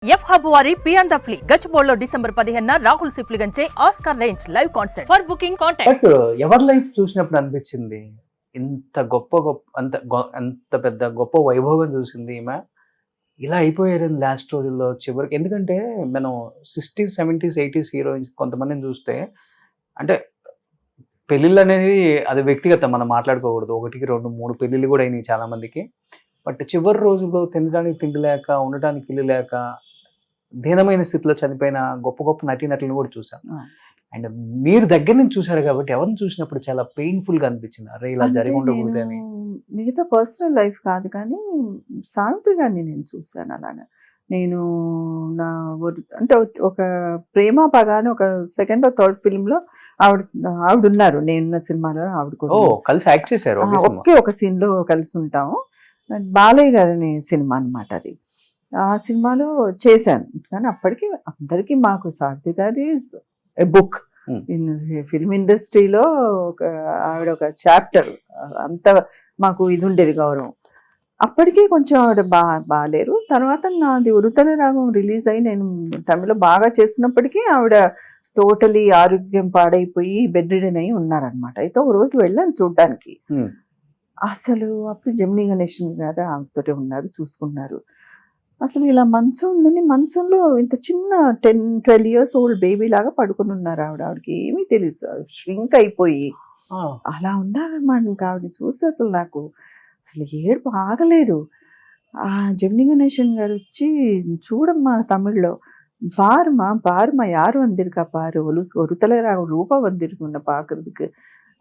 F hub వారి పియాన్ ద ఫ్లీ గచ్చిబౌలిలో డిసెంబర్ 15న రాహుల్ సిప్లిగంచే Oscar range live concert for booking contact. But ఎవరి లైఫ్ చూసినప్పుడు అనిపించింది ఇంత అంత పెద్ద గొప్ప వైభోగం చూసింది ఈమె ఇలా అయిపోయారు లాస్ట్ రోజుల్లో చివరికి. ఎందుకంటే మనం 60s 70s 80s హీరోయిన్స్ కొంతమందిని చూస్తే అంటే పెళ్ళిళ్ళు అనేది అది వ్యక్తిగతం, మనం మాట్లాడుకోకూడదు. 1 2 3 పెళ్ళిళ్ళు కూడా అయినాయి చాలా మందికి. బట్ చివరి రోజుల్లో తినడానికి తిండి లేక, ఉండటానికి ఇల్లు లేక, దీనమైన స్థితిలో చనిపోయిన గొప్ప గొప్ప నటీనటులను కూడా చూసాం. అండ్ మీరు దగ్గర నుంచి చూసారు కాబట్టి ఎవరిని చూసినప్పుడు చాలా పెయిన్ఫుల్ గా అనిపించింది, అరే ఇలా జరిగి ఉండకూడదు అని. మిగతా పర్సనల్ లైఫ్ కాదు కానీ సావిత్రి గారిని నేను చూశాను. అలానే నేను నా అంటే ఒక ప్రేమ పగ అని ఒక సెకండ్ థర్డ్ ఫిల్మ్ లో ఆవిడ ఉన్నారు. నేనున్న సినిమాలో ఆవిడ కూడా కలిసి యాక్ట్ చేశారు. ఒకే ఒక సీన్ లో కలిసి ఉంటాము. బాలయ్య గారి సినిమా అన్నమాట అది. ఆ సినిమాలో చేశాను కానీ అప్పటికి అందరికీ మాకు సావిత్రి గారి ఎ బుక్ ఇన్ ఫిల్మ్ ఇండస్ట్రీలో ఆవిడ ఒక చాప్టర్, అంత మాకు ఇది ఉండేది గౌరవం. అప్పటికీ కొంచెం ఆవిడ బాగాలేరు. తర్వాత నాది ఉరుతల రాగం రిలీజ్ అయ్యి నేను తమిళలో బాగా చేస్తున్నప్పటికీ ఆవిడ టోటలీ ఆరోగ్యం పాడైపోయి బెడ్ రిడెన్ అయి ఉన్నారనమాట. అయితే ఒక రోజు వెళ్ళాను చూడ్డానికి. అసలు అప్పుడు జమినీ గణేషన్ గారు ఆమెతోటే ఉన్నారు, చూసుకున్నారు. అసలు ఇలా మంచం ఉందని, మంచంలో ఇంత చిన్న 10-12 years ఓల్డ్ బేబీ లాగా పడుకుని ఉన్నారు ఆవిడకి ఏమీ తెలియదు, ష్రింక్ అయిపోయి అలా ఉన్నారన్నమాట. ఇంకా ఆవిడని చూస్తే అసలు నాకు అసలు ఏడుపు ఆగలేదు. ఆ జమినీ గణేషన్ గారు వచ్చి, చూడమ్మా తమిళ్లో பாருமா யாரு வந்திருக்கா பாரு, ஒருத்தல ரூபா வந்திருக்குన్న பாக்குறதுக்கு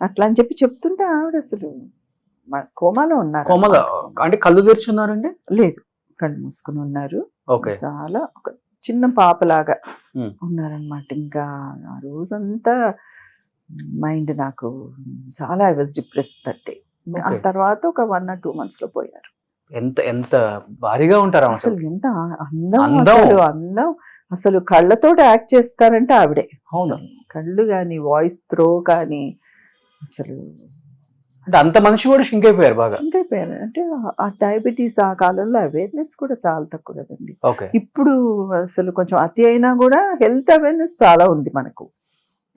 అట్లా అని చెప్తుంటే ఆవిడ అసలు కోమాలో ఉన్నారు. కోమాలో అంటే కళ్ళు తెరుచున్నారండి? లేదు, కళ్ళు మూసుకుని ఉన్నారు. చాలా ఒక చిన్న పాపలాగా ఉన్నారనమాట. ఇంకా ఆ రోజంతా మైండ్ నాకు చాలా I was depressed that day. ఆ తర్వాత ఒక 1 or 2 months లో పోయారు. ఎంత భారీగా ఉంటారు అసలు, ఎంత అందం అసలు కళ్ళతోటి యాక్ట్ చేస్తారంటే ఆవిడే. కళ్ళు కానీ, వాయిస్ త్రో కానీ, అసలు అంటే అంత మనిషి కూడా షింక్ అయిపోయారు, బాగా షింక్ అయిపోయారు. అంటే ఆ డయాబెటీస్ ఆ కాలంలో అవేర్నెస్ కూడా చాలా తక్కువ కదండి. ఇప్పుడు అసలు కొంచెం అతి అయినా కూడా హెల్త్ అవేర్నెస్ చాలా ఉంది మనకు,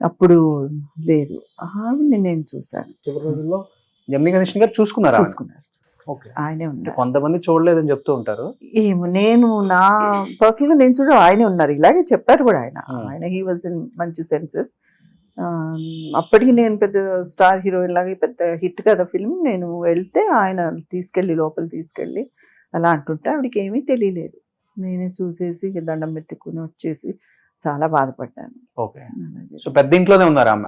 అప్పుడు లేదు. ఆవిడని నేను చూశాను. చివరి రోజుల్లో జమినీ గణేషన్ గారు చూసుకున్నారు. ఆయనే ఉన్నారు. కొంతమంది చూడలేదని చెప్తూ ఉంటారు. ఏమో, నేను నా పర్సనల్ గా నేను ఆయనే ఉన్నారు. ఇలాగే చెప్పారు కూడా ఆయన హీ వాజ్ ఇన్ మంచి సెన్సెస్. అప్పటికి నేను పెద్ద స్టార్ హీరోయిన్ లాగా పెద్ద హిట్ కదా ఫిల్మ్, నేను వెళ్తే ఆయన లోపల తీసుకెళ్ళి అలా అంటుంటే ఆవిడకి ఏమీ తెలియలేదు. నేనే చూసేసి దండం పెట్టుకుని వచ్చేసి చాలా బాధపడ్డాను. పెద్ద ఇంట్లోనే ఉన్నారు అమ్మ?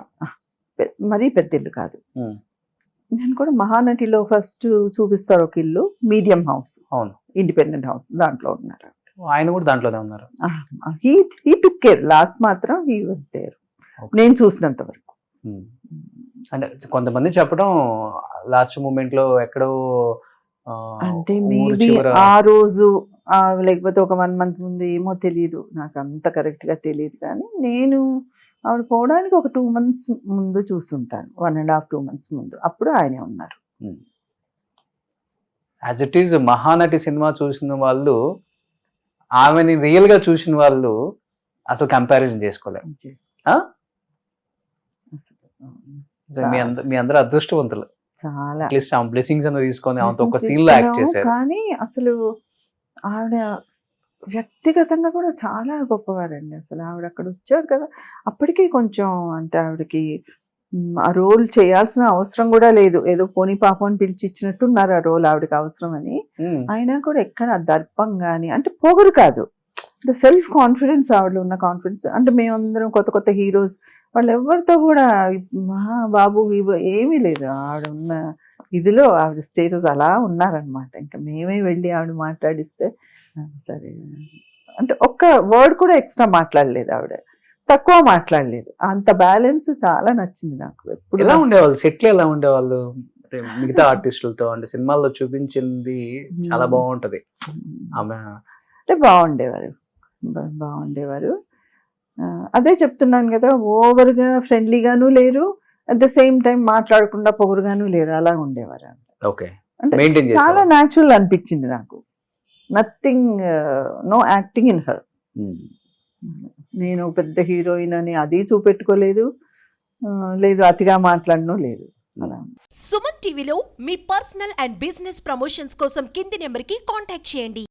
మరీ పెద్ద ఇల్లు కాదు. నేను కూడా మహానటిలో ఫస్ట్ చూపిస్తారు ఒక ఇల్లు, మీడియం హౌస్, ఇండిపెండెంట్ హౌస్, దాంట్లో ఉన్నారు. ఆయన కూడా దాంట్లోనే ఉన్నారు. హీ టుక్ కేర్, లాస్ట్ మాత్రం హీ వాజ్ దేర్ నేను చూసినంత వరకు. అంటే కొంతమంది చెప్పడం లాస్ట్ మూమెంట్ లో ఎక్కడో, అంటే మేబీ ఆ రోజు లేకపోతే ఒక 1 month ముందు, ఏమో తెలియదు నాకు, అంత కరెక్ట్ గా తెలియదు. కానీ నేను ఆవిడ పోవడానికి ఒక 2 months ముందు చూసుంటాను, 1.5 2 months ముందు. అప్పుడు ఆయనే ఉన్నారు. As it is Mahanati cinema చూసిన వాళ్ళు, ఆమెని రియల్ గా చూసిన వాళ్ళు అసలు కంపారిజన్ చేసుకోలేరు. మీ అందరూ అదృష్టవంతులు. చాలా అట్లీస్ట్ ఆమె బ్లెస్సింగ్స్ అన్న తీసుకొని ఒక సీన్ లో యాక్ట్ చేశారు. కానీ అసలు ఆవిడ వ్యక్తిగతంగా కూడా చాలా గొప్పవారండి. అసలు ఆవిడ అక్కడ వచ్చారు కదా, అప్పటికీ కొంచెం అంటే ఆవిడకి ఆ రోల్ చేయాల్సిన అవసరం కూడా లేదు, ఏదో పోనీ పాపం అని పిలిచి ఇచ్చినట్టున్నారు ఆ రోల్ ఆవిడకి అవసరం అని. అయినా కూడా ఎక్కడ దర్పం కానీ, అంటే పొగరు కాదు, సెల్ఫ్ కాన్ఫిడెన్స్, ఆవిడలో ఉన్న కాన్ఫిడెన్స్. అంటే మేమందరం కొత్త హీరోస్, వాళ్ళు ఎవరితో కూడా బాబు ఏమీ లేదు. ఆవిడ ఉన్న ఇదిలో ఆవిడ స్టేటస్ అలా ఉన్నారనమాట. ఇంకా మేమే వెళ్ళి ఆవిడ మాట్లాడిస్తే సరే అంటే ఒక్క వర్డ్ కూడా ఎక్స్ట్రా మాట్లాడలేదు ఆవిడ, తక్కువ మాట్లాడలేదు. అంత బ్యాలెన్స్ చాలా నచ్చింది నాకు. ఎప్పుడు ఎలా ఉండేవాళ్ళు సెట్లు, ఎలా ఉండేవాళ్ళు మిగతా ఆర్టిస్టులతో? అంటే సినిమాల్లో చూపించింది చాలా బాగుంటది ఆమె. అంటే బాగుండేవారు. అదే చెప్తున్నాను కదా, ఓవర్గా ఫ్రెండ్లీగాను లేరు, అట్ ద సేమ్ టైం మాట్లాడకుండా పొగరుగాను లేరు, అలా ఉండేవారు. ఓకే, అంటే చాలా న్యాచురల్ అనిపించింది నాకు. Nothing, no acting in her. Um. నేను పెద్ద హీరోయిన్ అని అది చూపెట్టుకోలేదు, లేదు అతిగా మాట్లాడను లేదు. అలా సుమన్ టీవీలో మీ పర్సనల్ అండ్ బిజినెస్ ప్రమోషన్స్ కోసం కింది నెంబర్కి కాంటాక్ట్ చేయండి.